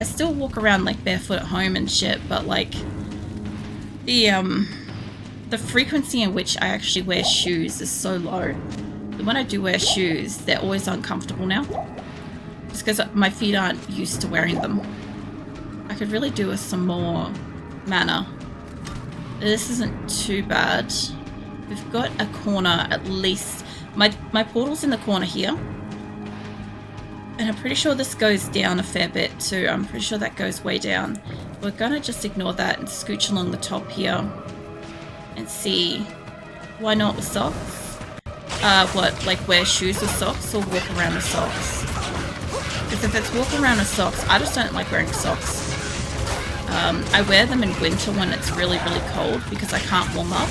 still walk around like barefoot at home and shit, but like the frequency in which I actually wear shoes is so low. And when I do wear shoes, they're always uncomfortable now. Just because my feet aren't used to wearing them. I could really do with some more mana. This isn't too bad. We've got a corner at least. My portal's in the corner here. And I'm pretty sure this goes down a fair bit too. I'm pretty sure that goes way down. We're gonna just ignore that and scooch along the top here. And see. Why not with socks? Like wear shoes with socks or walk around with socks? Because if it's walk around with socks, I just don't like wearing socks. I wear them in winter when it's really, really cold because I can't warm up.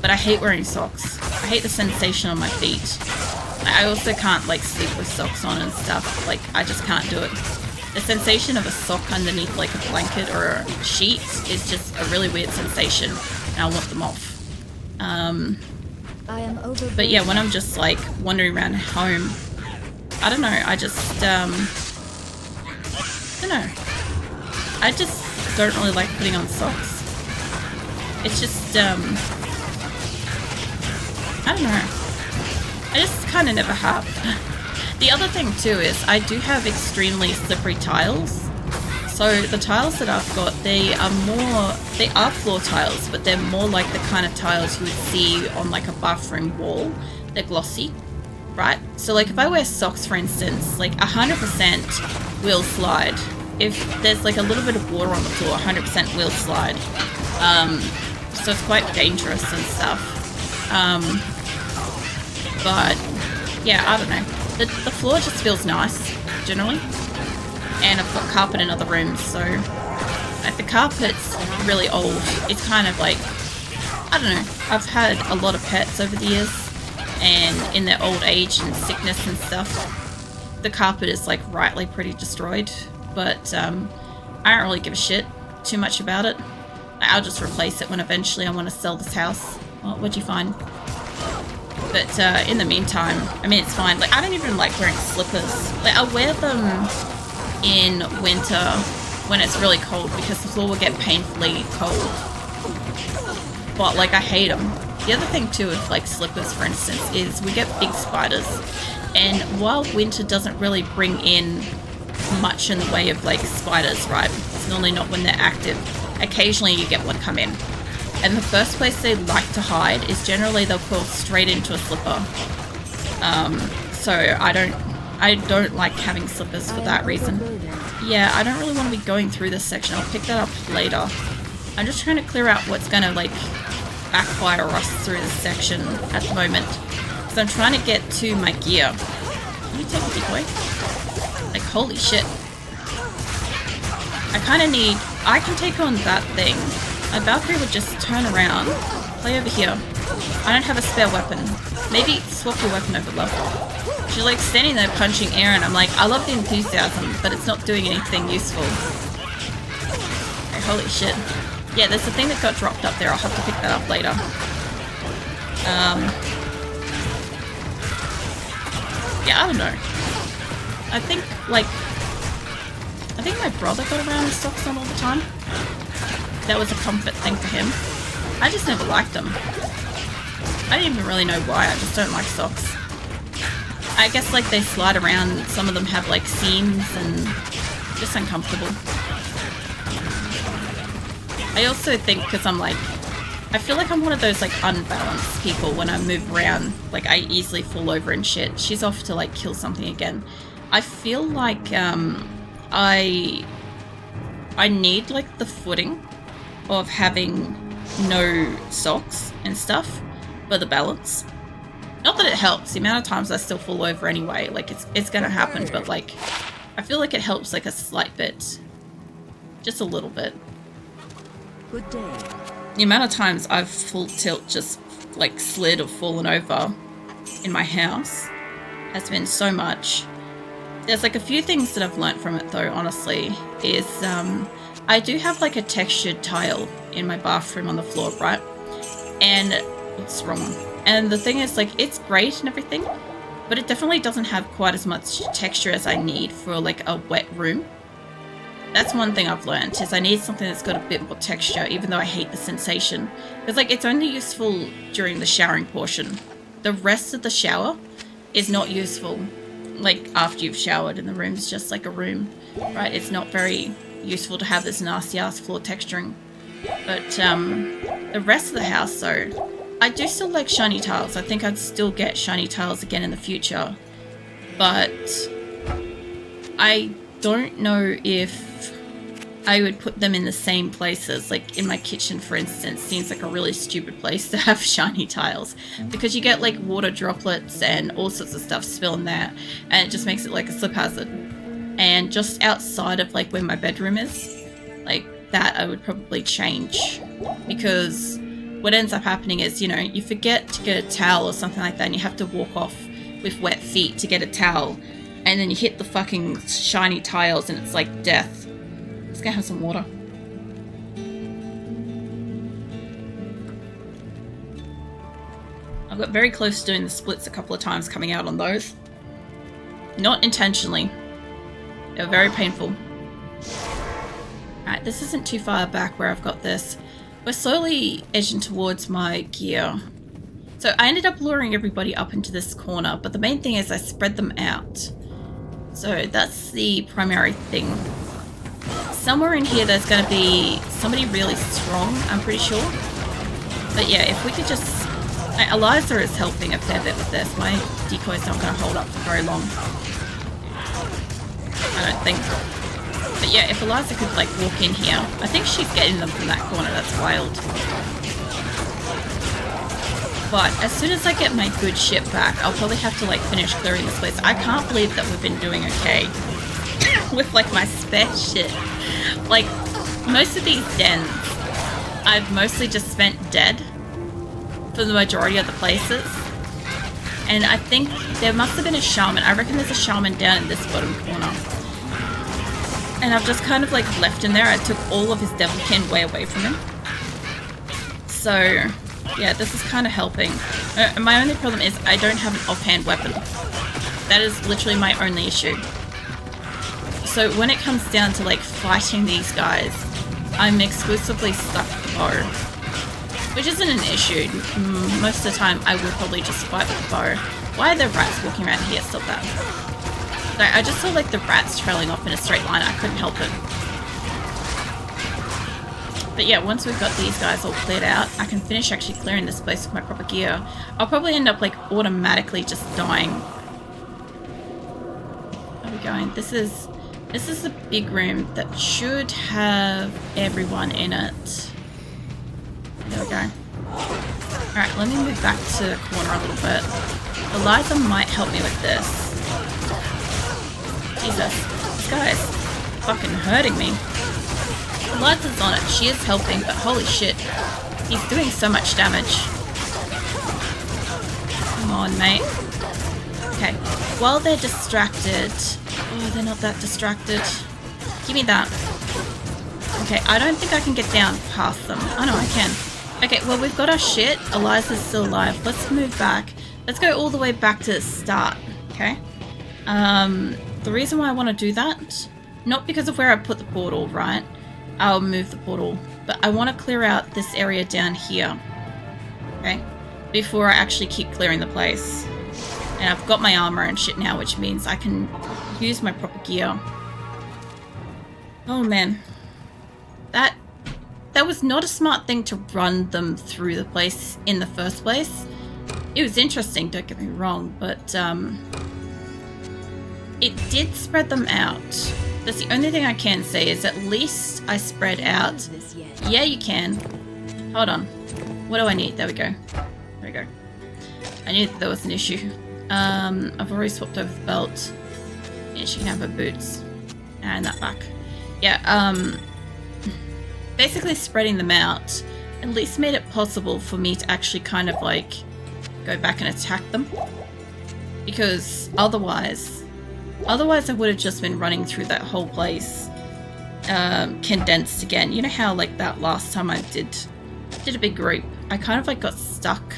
But I hate wearing socks. I hate the sensation on my feet. I also can't like sleep with socks on and stuff. Like, I just can't do it. The sensation of a sock underneath like a blanket or a sheet is just a really weird sensation. And I want them off. But yeah, when I'm just like wandering around home, I don't know, I just, I don't know. I just don't really like putting on socks. It's just, I don't know. I just kind of never have. The other thing too is I do have extremely slippery tiles. So the tiles that I've got, they are floor tiles, but they're more like the kind of tiles you would see on like a bathroom wall. They're glossy, right? So like if I wear socks, for instance, like 100% will slide. If there's like a little bit of water on the floor, 100% will slide. So it's quite dangerous and stuff. But yeah, I don't know. The floor just feels nice, generally. And I've got carpet in other rooms, so like the carpet's really old. It's kind of like, I don't know, I've had a lot of pets over the years, and in their old age and sickness and stuff, the carpet is like rightly pretty destroyed, but I don't really give a shit too much about it. I'll just replace it when eventually I want to sell this house. What'd you find? But in the meantime, I mean, it's fine. Like, I don't even like wearing slippers. Like, I'll wear them in winter when it's really cold because the floor will get painfully cold. But like, I hate them. The other thing too with like slippers, for instance, is we get big spiders, and while winter doesn't really bring in much in the way of like spiders, right? It's normally not when they're active. Occasionally you get one come in, and the first place they like to hide is generally they'll crawl straight into a slipper. So I don't like having slippers for that reason. Yeah, I don't really want to be going through this section. I'll pick that up later. I'm just trying to clear out what's going to like backfire us through this section at the moment. So I'm trying to get to my gear. Can you take a decoy? Like, holy shit. I kind of need... I can take on that thing. My Valkyrie would just turn around, play over here. I don't have a spare weapon. Maybe swap your weapon over, love. She's like standing there punching air, and I'm like, I love the enthusiasm, but it's not doing anything useful. Okay, holy shit. Yeah, there's a thing that got dropped up there. I'll have to pick that up later. Yeah, I don't know. I think my brother got around with socks on all the time. That was a comfort thing for him. I just never liked them. I don't even really know why, I just don't like socks. I guess like they slide around, some of them have like seams and just uncomfortable. I also think because I'm like, I feel like I'm one of those like unbalanced people when I move around, like I easily fall over and shit. She's off to like kill something again. I feel like I need like the footing of having no socks and stuff for the balance. Not that it helps, the amount of times I still fall over anyway, like it's gonna happen, but like I feel like it helps like a slight bit. Just a little bit. Good day. The amount of times I've full tilt just like slid or fallen over in my house has been so much. There's like a few things that I've learnt from it though, honestly, is I do have like a textured tile in my bathroom on the floor, right? And what's wrong? And the thing is, like, it's great and everything, but it definitely doesn't have quite as much texture as I need for like a wet room. That's one thing I've learned, is I need something that's got a bit more texture, even though I hate the sensation. Because, like, it's only useful during the showering portion. The rest of the shower is not useful, like, after you've showered and the room's just like a room, right? It's not very useful to have this nasty-ass floor texturing. But, the rest of the house, though, I do still like shiny tiles. I think I'd still get shiny tiles again in the future. But I don't know if I would put them in the same places. Like in my kitchen, for instance, seems like a really stupid place to have shiny tiles, because you get like water droplets and all sorts of stuff spilling there, and it just makes it like a slip hazard. And just outside of like where my bedroom is, like that I would probably change, because what ends up happening is, you know, you forget to get a towel or something like that, and you have to walk off with wet feet to get a towel, and then you hit the fucking shiny tiles and it's like death. Let's go have some water. I got very close to doing the splits a couple of times coming out on those. Not intentionally. They were very painful. Alright, this isn't too far back where I've got this. We're slowly edging towards my gear. So I ended up luring everybody up into this corner, but the main thing is I spread them out. So that's the primary thing. Somewhere in here there's going to be somebody really strong, I'm pretty sure. But yeah, if we could just... Eliza is helping a fair bit with this. My decoy's not going to hold up for very long, I don't think. But yeah, if Eliza could like walk in here, I think she's getting them from that corner. That's wild. But as soon as I get my good shit back, I'll probably have to like finish clearing this place. I can't believe that we've been doing okay with like my spare shit. Like most of these dens, I've mostly just spent dead for the majority of the places. And I think there must have been a shaman. I reckon there's a shaman down in this bottom corner. And I've just kind of like left him there. I took all of his devilkin way away from him. So yeah, this is kind of helping. My only problem is I don't have an offhand weapon. That is literally my only issue. So when it comes down to like fighting these guys, I'm exclusively stuck with the bow. Which isn't an issue. Most of the time I would probably just fight with the bow. Why are there rats walking around here? Stop that. So I just saw like the rats trailing off in a straight line. I couldn't help it. But yeah, once we've got these guys all cleared out, I can finish actually clearing this place with my proper gear. I'll probably end up like automatically just dying. Where are we going? This is a big room that should have everyone in it. There we go. Alright, let me move back to the corner a little bit. Eliza might help me with this. Jesus, this guy's fucking hurting me. Eliza's on it. She is helping, but holy shit. He's doing so much damage. Come on, mate. Okay. While they're distracted... Oh, they're not that distracted. Give me that. Okay, I don't think I can get down past them. Oh no, I can. Okay, well, we've got our shit. Eliza's still alive. Let's move back. Let's go all the way back to the start. Okay? The reason why I want to do that, not because of where I put the portal, right? I'll move the portal. But I want to clear out this area down here. Okay? Before I actually keep clearing the place. And I've got my armor and shit now, which means I can use my proper gear. Oh, man. That was not a smart thing to run them through the place in the first place. It was interesting, don't get me wrong, but it did spread them out. That's the only thing I can say, is at least I spread out. Yeah, you can. Hold on. What do I need? There we go. There we go. I knew that there was an issue. I've already swapped over the belt. Yeah, she can have her boots. And that back. Yeah, basically spreading them out at least made it possible for me to actually kind of like go back and attack them. Because otherwise I would have just been running through that whole place condensed again. You know how like that last time I did a big group, I kind of like got stuck.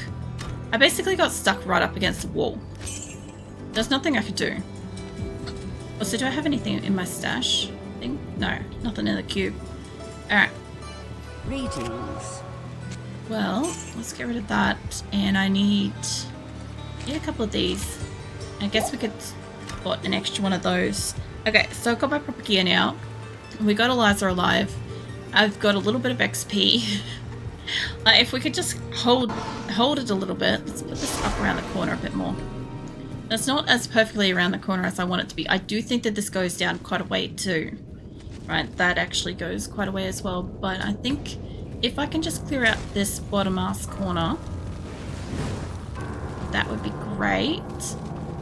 I basically got stuck right up against the wall. There's nothing I could do. Also, do I have anything in my stash thing? No, nothing in the cube. Alright. Greetings. Well, let's get rid of that. And I need a couple of these. I guess we could put an extra one of those. Okay, so I've got my proper gear now. We got Eliza alive. I've got a little bit of XP. If we could just hold it a little bit. Let's put this up around the corner a bit more. That's not as perfectly around the corner as I want it to be. I do think that this goes down quite a way too. Right, that actually goes quite a way as well. But I think if I can just clear out this bottom ass corner, that would be great.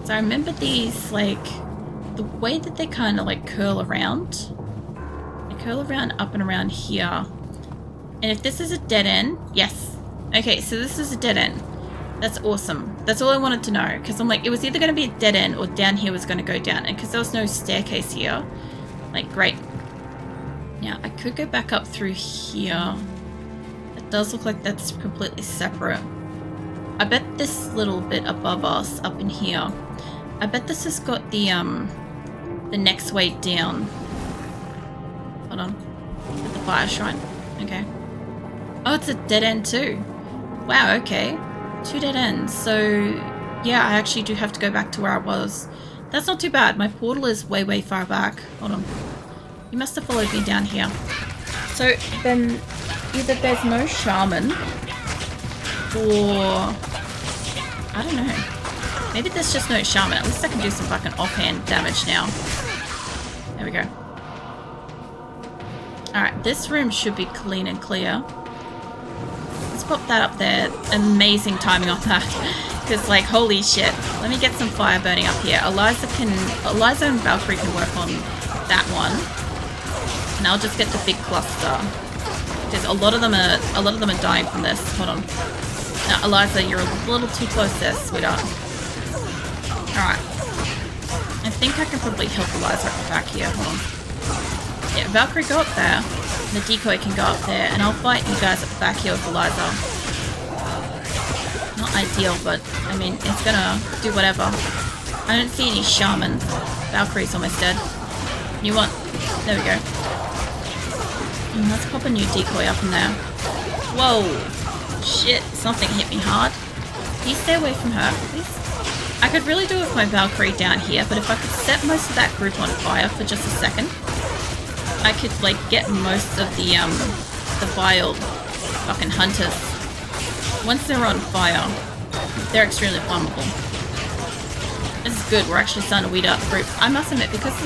So I remember these, like, the way that they kind of like curl around. They curl around up and around here. And if this is a dead end, yes. Okay, so this is a dead end. That's awesome. That's all I wanted to know. Because I'm like, it was either going to be a dead end or down here was going to go down. And because there was no staircase here, like, great. Now, I could go back up through here. It does look like that's completely separate. I bet this little bit above us, up in here, I bet this has got the next way down. Hold on. At the fire shrine. Okay. Oh, it's a dead end too. Wow, okay. 2 dead ends. So, yeah, I actually do have to go back to where I was. That's not too bad. My portal is way, way far back. Hold on. You must have followed me down here. So, then, either there's no shaman, or I don't know. Maybe there's just no shaman. At least I can do some fucking offhand damage now. There we go. Alright, this room should be clean and clear. Let's pop that up there. Amazing timing on that. Because, like, holy shit. Let me get some fire burning up here. Eliza and Valkyrie can work on that one. And I'll just get the big cluster. Because a lot of them are dying from this. Hold on. Now, Eliza, you're a little too close there, sweetheart. Alright. I think I can probably help Eliza at the back here. Hold on. Yeah, Valkyrie, go up there. The decoy can go up there. And I'll fight you guys at the back here with Eliza. Not ideal, but, I mean, it's gonna do whatever. I don't see any shaman. Valkyrie's almost dead. New one. There we go. And let's pop a new decoy up in there. Whoa. Shit, something hit me hard. Can you stay away from her, please? I could really do with my Valkyrie down here, but if I could set most of that group on fire for just a second, I could, like, get most of the vile fucking hunters. Once they're on fire, they're extremely flammable. This is good, we're actually starting to weed out the group. I must admit, because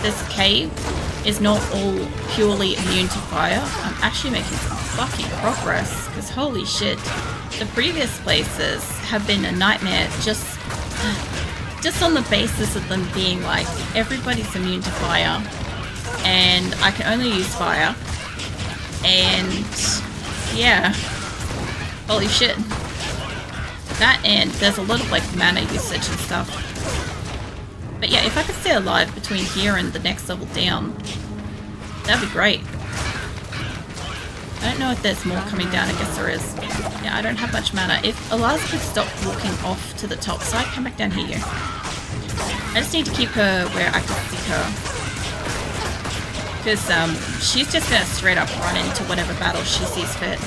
this cave is not all purely immune to fire, I'm actually making some fucking progress, because holy shit, the previous places have been a nightmare just on the basis of them being like, everybody's immune to fire, and I can only use fire, and yeah, holy shit. That, and there's a lot of like mana usage and stuff. But yeah, if I could stay alive between here and the next level down, that'd be great. I don't know if there's more coming down, I guess there is. Yeah, I don't have much mana. If Eliza could stop walking off to the top side, come back down here. I just need to keep her where I can see her. Because she's just gonna straight up run into whatever battle she sees fit.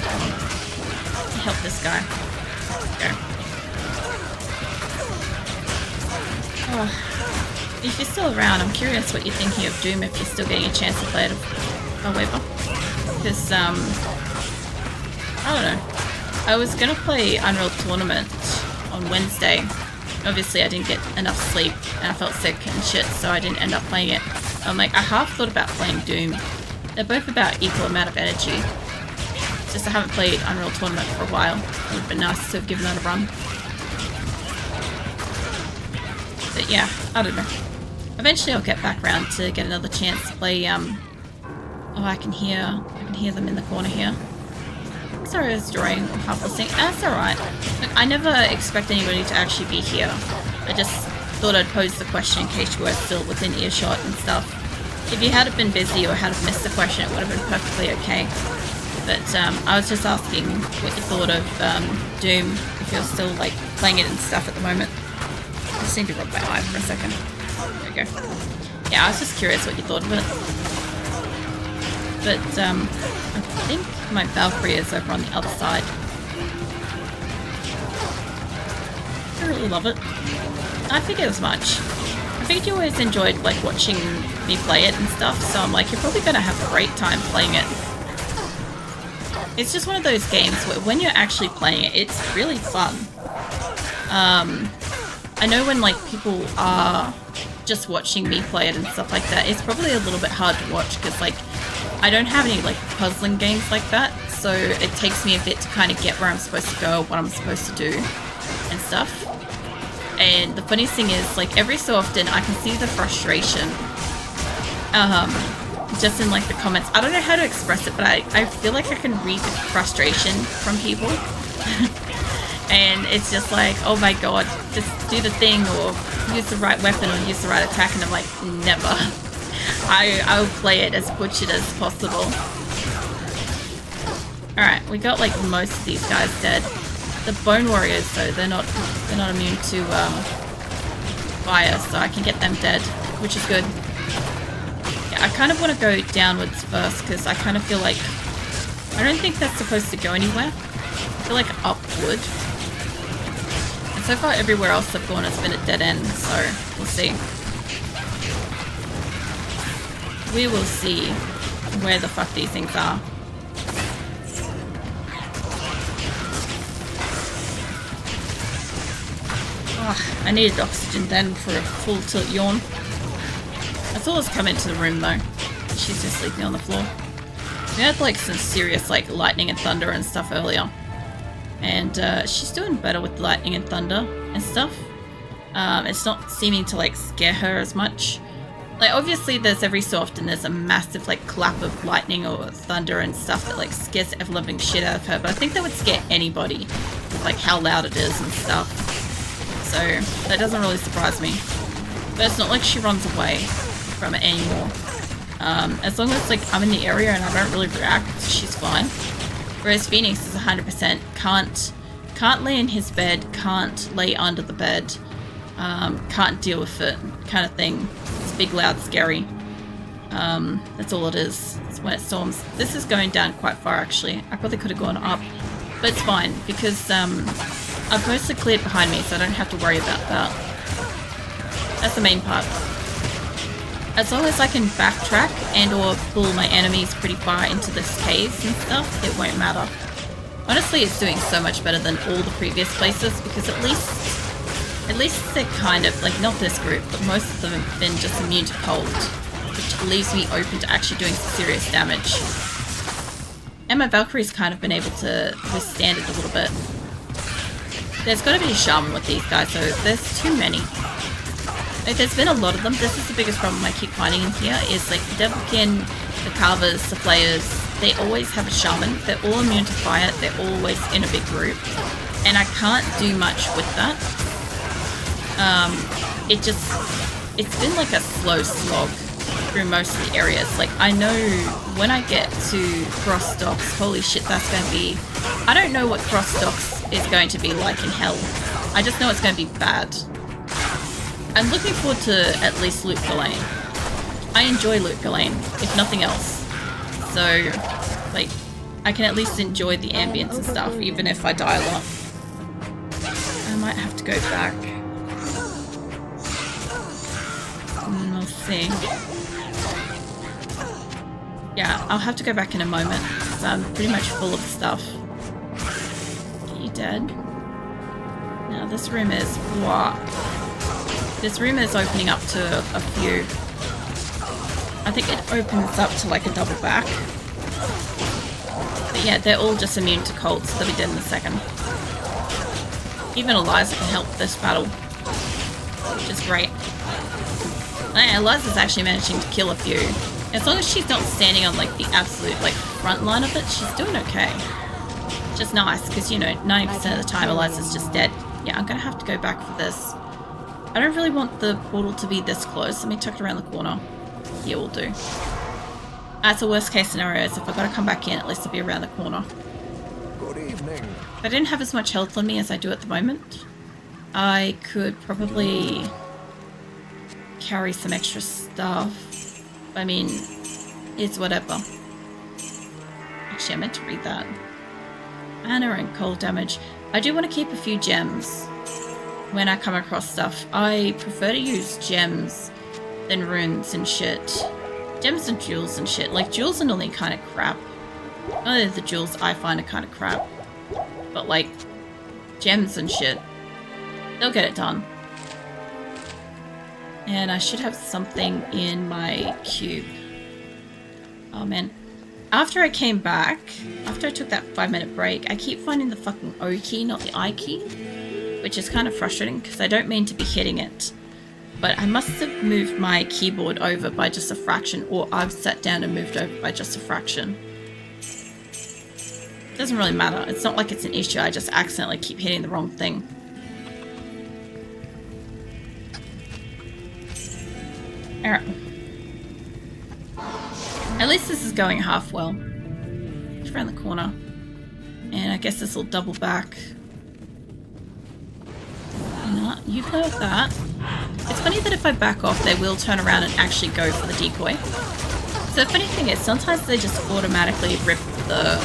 Help this guy. Go. Oh. If you're still around, I'm curious what you're thinking of Doom if you're still getting a chance to play it, however. Because, I don't know. I was gonna play Unreal Tournament on Wednesday. Obviously, I didn't get enough sleep, and I felt sick and shit, so I didn't end up playing it. I'm like, I half thought about playing Doom. They're both about equal amount of energy. It's just I haven't played Unreal Tournament for a while. It would have been nice to have given that a run. But yeah, I don't know. Eventually I'll get back around to get another chance to play, oh, I can hear them in the corner here. Sorry I was drawing or half listening. That's alright. Look, I never expect anybody to actually be here. I just thought I'd pose the question in case you were still within earshot and stuff. If you had been busy or had missed the question, it would have been perfectly okay. But I was just asking what you thought of Doom, if you're still like playing it and stuff at the moment. I just need to rub my eye for a second. There we go. Yeah, I was just curious what you thought of it. But I think my Valkyrie is over on the other side. I really love it. I figured as much. I figured you always enjoyed like watching me play it and stuff, so I'm like, you're probably gonna have a great time playing it. It's just one of those games where when you're actually playing it, it's really fun. I know when like people are just watching me play it and stuff like that, it's probably a little bit hard to watch because like I don't have any like puzzling games like that, so it takes me a bit to kind of get where I'm supposed to go, what I'm supposed to do and stuff. And the funniest thing is, like, every so often I can see the frustration just in like the comments. I don't know how to express it, but I feel like I can read the frustration from people. And it's just like, oh my god, just do the thing or use the right weapon or use the right attack, and I'm like, never. I'll play it as butchered as possible. Alright, we got like most of these guys dead. The Bone Warriors though, they're not immune to fire, so I can get them dead, which is good. Yeah, I kind of want to go downwards first because I kind of feel like I don't think that's supposed to go anywhere. I feel like upward. And so far everywhere else I've gone has been a dead end, so we'll see. We will see where the fuck these things are. Oh, I needed oxygen then for a full tilt yawn. I saw us come into the room though. She's just sleeping on the floor. We had like some serious like lightning and thunder and stuff earlier. And she's doing better with lightning and thunder and stuff. It's not seeming to like scare her as much. Like obviously there's every so often there's a massive like clap of lightning or thunder and stuff that like scares the ever-loving shit out of her. But I think that would scare anybody with like how loud it is and stuff. So that doesn't really surprise me. But it's not like she runs away from it anymore. As long as like I'm in the area and I don't really react, she's fine. Whereas Phoenix is 100% can't lay in his bed, can't lay under the bed, can't deal with it kind of thing. It's big, loud, scary. That's all it is. It's when it storms. This is going down quite far actually. I probably could have gone up, but it's fine because I've mostly cleared behind me, so I don't have to worry about that. That's the main part. As long as I can backtrack and or pull my enemies pretty far into this caves and stuff, it won't matter. Honestly, it's doing so much better than all the previous places because at least they're kind of, like not this group, but most of them have been just immune to cold, which leaves me open to actually doing some serious damage. And my Valkyrie's kind of been able to withstand it a little bit. There's got to be a shaman with these guys, so there's too many. Like, there's been a lot of them. This is the biggest problem I keep finding in here, is like the Devilkin, the Carvers, the Flayers, they always have a shaman. They're all immune to fire, they're always in a big group. And I can't do much with that. It's been like a slow slog through most of the areas. Like, I know when I get to Cross Docks, holy shit, that's going to be... I don't know what Cross Docks is going to be like in hell. I just know it's going to be bad. I'm looking forward to at least Loot Ghislaine. I enjoy Loot Ghislaine, if nothing else. So, like, I can at least enjoy the ambience and stuff, even if I die a lot. I might have to go back. We'll see. Yeah, I'll have to go back in a moment, because I'm pretty much full of stuff. Are you dead? Now this room is... Wow. This room is opening up to a few. I think it opens up to like a double back. But yeah, they're all just immune to cold, so they'll be dead in a second. Even Eliza can help this battle, which is great. And Eliza's actually managing to kill a few. As long as she's not standing on like the absolute like front line of it, she's doing okay. Just nice, because you know, 90% of the time Eliza's just dead. Yeah, I'm gonna have to go back for this. I don't really want the portal to be this close. Let me tuck it around the corner. Yeah, we'll do. That's the worst case scenario, is if I've got to come back in, at least I'll be around the corner. Good evening. If I didn't have as much health on me as I do at the moment, I could probably carry some extra stuff. I mean, it's whatever. Actually, I meant to read that. Mana and cold damage. I do want to keep a few gems when I come across stuff. I prefer to use gems than runes and shit. Gems and jewels and shit. Like, jewels are normally kind of crap. Only the jewels I find are kind of crap. But, like, gems and shit, they'll get it done. And I should have something in my cube. Oh, man. After I came back, after I took that 5-minute break, I keep finding the fucking O key, not the I key, which is kind of frustrating because I don't mean to be hitting it. But I must have moved my keyboard over by just a fraction, or I've sat down and moved over by just a fraction. It doesn't really matter. It's not like it's an issue. I just accidentally keep hitting the wrong thing. Alright. At least this is going half well. It's around the corner. And I guess this will double back. No, you play with that. It's funny that if I back off, they will turn around and actually go for the decoy. So the funny thing is, sometimes they just automatically rip the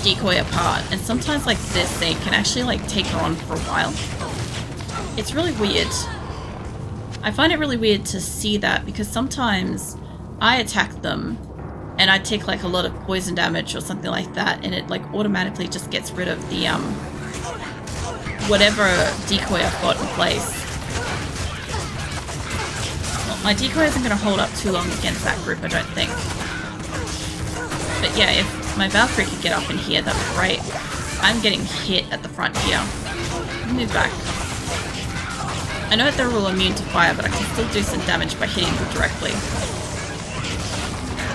decoy apart. And sometimes, like this, they can actually, like, take her on for a while. It's really weird. I find it really weird to see that because sometimes I attack them and I take like a lot of poison damage or something like that, and it like automatically just gets rid of the whatever decoy I've got in place. Well, my decoy isn't going to hold up too long against that group, I don't think. But yeah, if my Valkyrie could get up in here, that'd be great. I'm getting hit at the front here. Move back. I know that they're all immune to fire, but I can still do some damage by hitting them directly.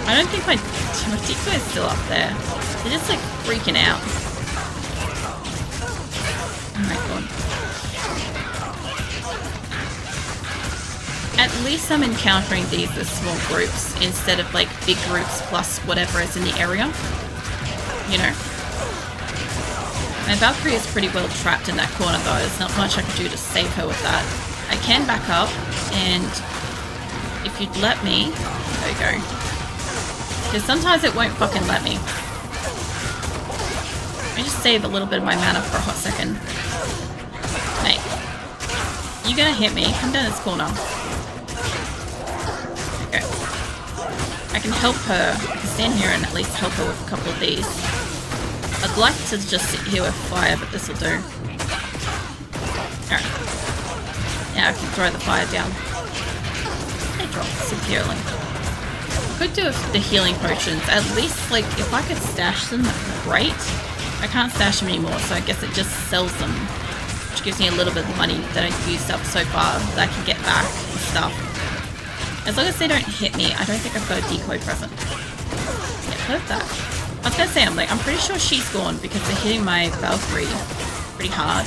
I don't think my decoy is still up there. They're just like freaking out. Oh my god. At least I'm encountering these as small groups instead of like big groups plus whatever is in the area. You know? My Valkyrie is pretty well trapped in that corner though. There's not much I can do to save her with that. I can back up, and if you'd let me... There you go. Because sometimes it won't fucking let me. Let me just save a little bit of my mana for a hot second. Mate. You gonna hit me? Come down this corner. Okay. I can help her. I can stand here and at least help her with a couple of these. I'd like to just sit here with fire, but this will do. Alright. Now I can throw the fire down. They drop securely. I could do the healing potions. At least, like, if I could stash them, that'd be great. I can't stash them anymore, so I guess it just sells them. Which gives me a little bit of money that I've used up so far that I can get back and stuff. As long as they don't hit me, I don't think I've got a decoy present. Yeah, heard that. I was gonna say, I'm pretty sure she's gone because they're hitting my Valkyrie pretty hard.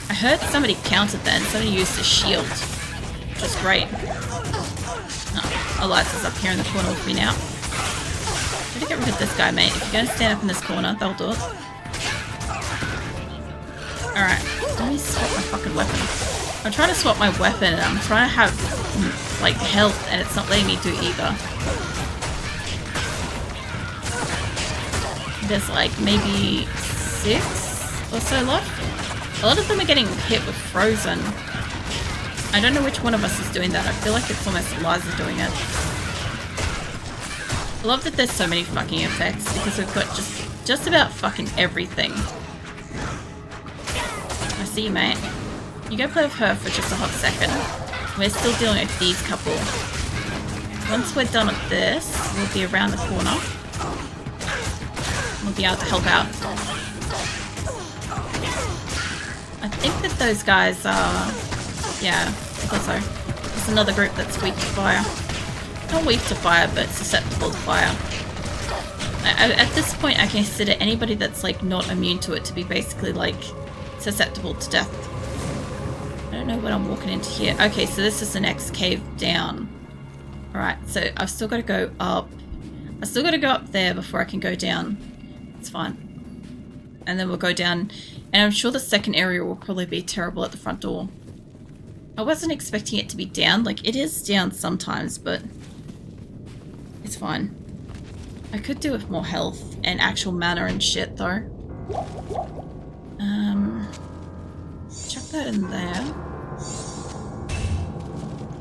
I heard somebody countered then. Somebody used a shield, which is great. Oh, Eliza's up here in the corner with me now. Try to get rid of this guy, mate. If you're gonna stand up in this corner, they'll do it. Alright, let me swap my fucking weapon. I'm trying to swap my weapon and I'm trying to have, like, health, and it's not letting me do either. There's like maybe 6 or so left. A lot of them are getting hit with frozen. I don't know which one of us is doing that. I feel like it's almost Eliza doing it. I love that there's so many fucking effects because we've got just about fucking everything. I see you, mate. You go play with her for just a hot second. We're still dealing with these couple. Once we're done with this, we'll be around the corner. We'll be able to help out. I think that those guys are... Yeah, I thought so. There's another group that's weak to fire. Not weak to fire, but susceptible to fire. At this point, I consider anybody that's like not immune to it to be basically like susceptible to death. I don't know what I'm walking into here. Okay, so this is the next cave down. Alright, so I've still got to go up. I still got to go up there before I can go down. It's fine. And then we'll go down. And I'm sure the second area will probably be terrible at the front door. I wasn't expecting it to be down. Like, it is down sometimes, but it's fine. I could do with more health and actual mana and shit though. Chuck that in there.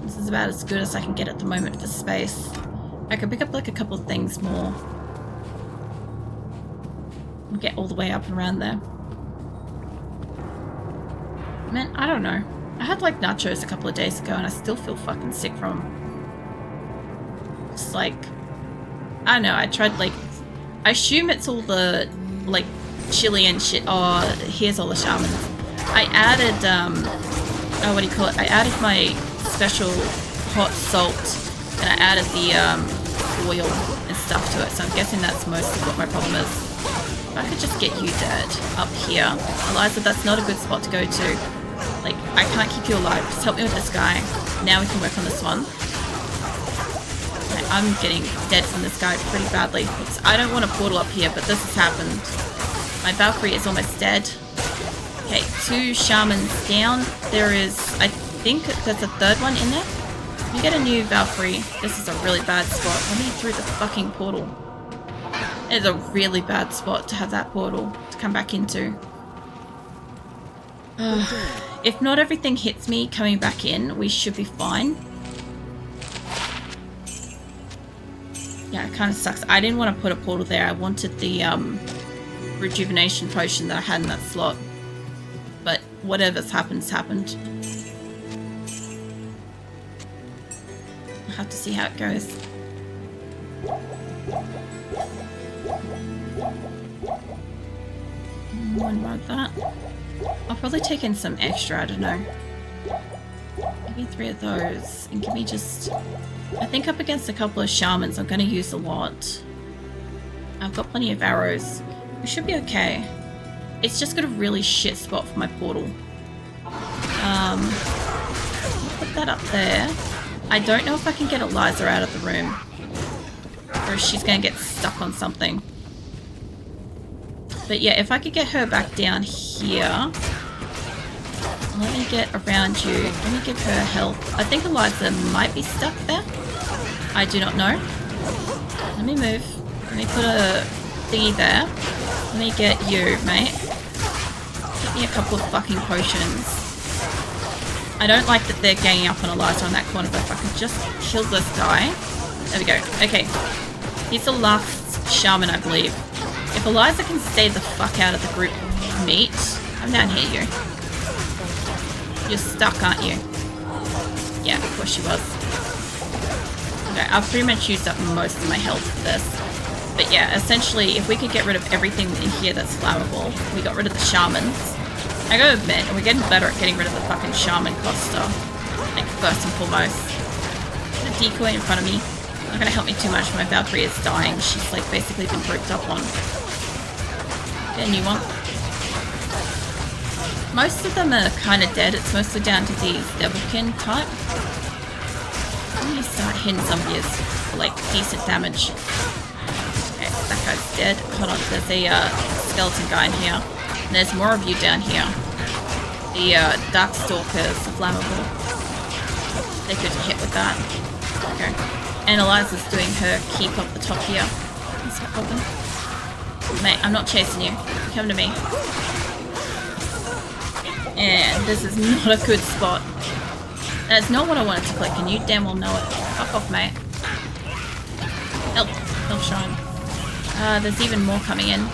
This is about as good as I can get at the moment for space. I could pick up like a couple of things more. Get all the way up and around there. Man, I don't know. I had like nachos a couple of days ago and I still feel fucking sick from them. Just like, I don't know, I tried like, I assume it's all the like chili and shit. Oh, here's all the shamans. I added, oh, what do you call it? I added my special hot salt and I added the oil and stuff to it. So I'm guessing that's mostly what my problem is. If I could just get you dead up here. Eliza, that's not a good spot to go to. Like, I can't keep you alive. Just help me with this guy. Now we can work on this one. Okay, I'm getting dead from this guy pretty badly. Oops, I don't want a portal up here, but this has happened. My Valkyrie is almost dead. Okay, 2 shamans down. There is, I think there's a 3rd one in there. Let me get a new Valkyrie. This is a really bad spot. Let me through the fucking portal. It's a really bad spot to have that portal to come back into. If not everything hits me coming back in, we should be fine. Yeah, it kind of sucks. I didn't want to put a portal there. I wanted the rejuvenation potion that I had in that slot. But whatever's happened's happened. I'll have to see how it goes. What about that? I'll probably take in some extra, I don't know. Give me 3 of those and give me just... I think up against a couple of shamans I'm going to use a lot. I've got plenty of arrows. We should be okay. It's just got a really shit spot for my portal. Put that up there. I don't know if I can get Eliza out of the room. Or if she's going to get stuck on something. But yeah, if I could get her back down here. Let me get around you. Let me give her health. I think Eliza might be stuck there. I do not know. Let me move. Let me put a thingy there. Let me get you, mate. Get me a couple of fucking potions. I don't like that they're ganging up on Eliza on that corner, but if I could just kill this guy. There we go. Okay. He's the last shaman, I believe. If Eliza can stay the fuck out of the group meet. I'm down here, you. You're stuck, aren't you? Yeah, of course she was. Okay, I've pretty much used up most of my health for this. But yeah, essentially, if we could get rid of everything in here that's flammable, we got rid of the shamans. I gotta admit, we're getting better at getting rid of the fucking shaman cluster. Like, first and foremost. Put a decoy in front of me. Not gonna help me too much. My Valkyrie is dying. She's like basically been grouped up on. Get a new one. Most of them are kind of dead. It's mostly down to these devilkin type. I'm gonna start hitting some of these for like decent damage. Okay, that guy's dead. Hold on, there's a skeleton guy in here. And there's more of you down here. The dark stalkers are flammable. They could hit with that. Okay. And Eliza's doing her keep up the top here. What's that problem? Mate, I'm not chasing you. Come to me. And this is not a good spot. That's not what I wanted to click, and you damn well know it. Fuck off, mate. Help. Help shine. There's even more coming in.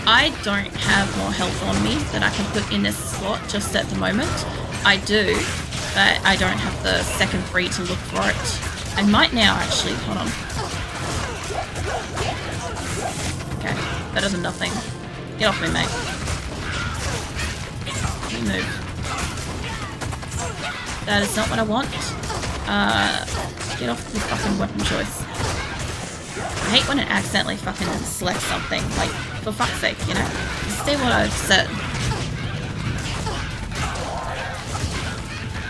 I don't have more health on me that I can put in this slot just at the moment. I do, but I don't have the second free to look for it. I might now, actually. Hold on. Okay, better than nothing. Get off me, mate. You move. That is not what I want. Get off the fucking weapon choice. I hate when it accidentally fucking selects something. Like, for fuck's sake, you know? Just say what I've said.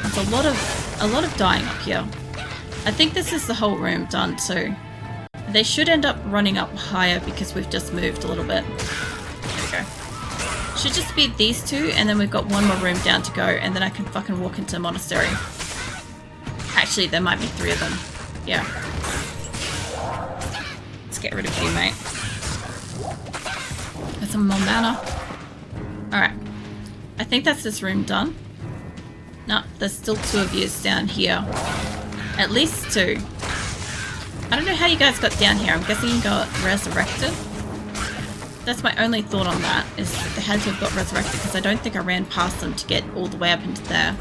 There's a lot of dying up here. I think this is the whole room done too. They should end up running up higher because we've just moved a little bit. There we go. Should just be these two, and then we've got one more room down to go, and then I can fucking walk into a monastery. Actually, there might be 3 of them. Yeah. Let's get rid of you, mate. Got some more mana. Alright. I think that's this room done. No, there's still 2 of you down here. At least 2. I don't know how you guys got down here. I'm guessing you got resurrected. That's my only thought on that, is that they had to have got resurrected, because I don't think I ran past them to get all the way up into there.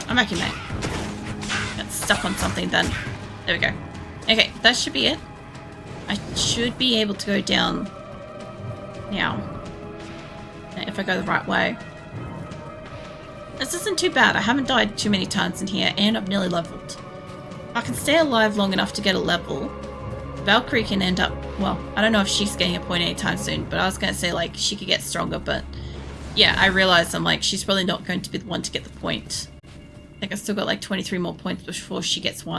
I'm back in, mate. Got stuck on something then. There we go. Okay, that should be it. I should be able to go down now. If I go the right way. This isn't too bad. I haven't died too many times in here, and I've nearly leveled. I can stay alive long enough to get a level. Valkyrie can end up... Well, I don't know if she's getting a point anytime soon, but I was going to say, like, she could get stronger, but... Yeah, I realized I'm like, she's probably not going to be the one to get the point. I think I still got like 23 more points before she gets one.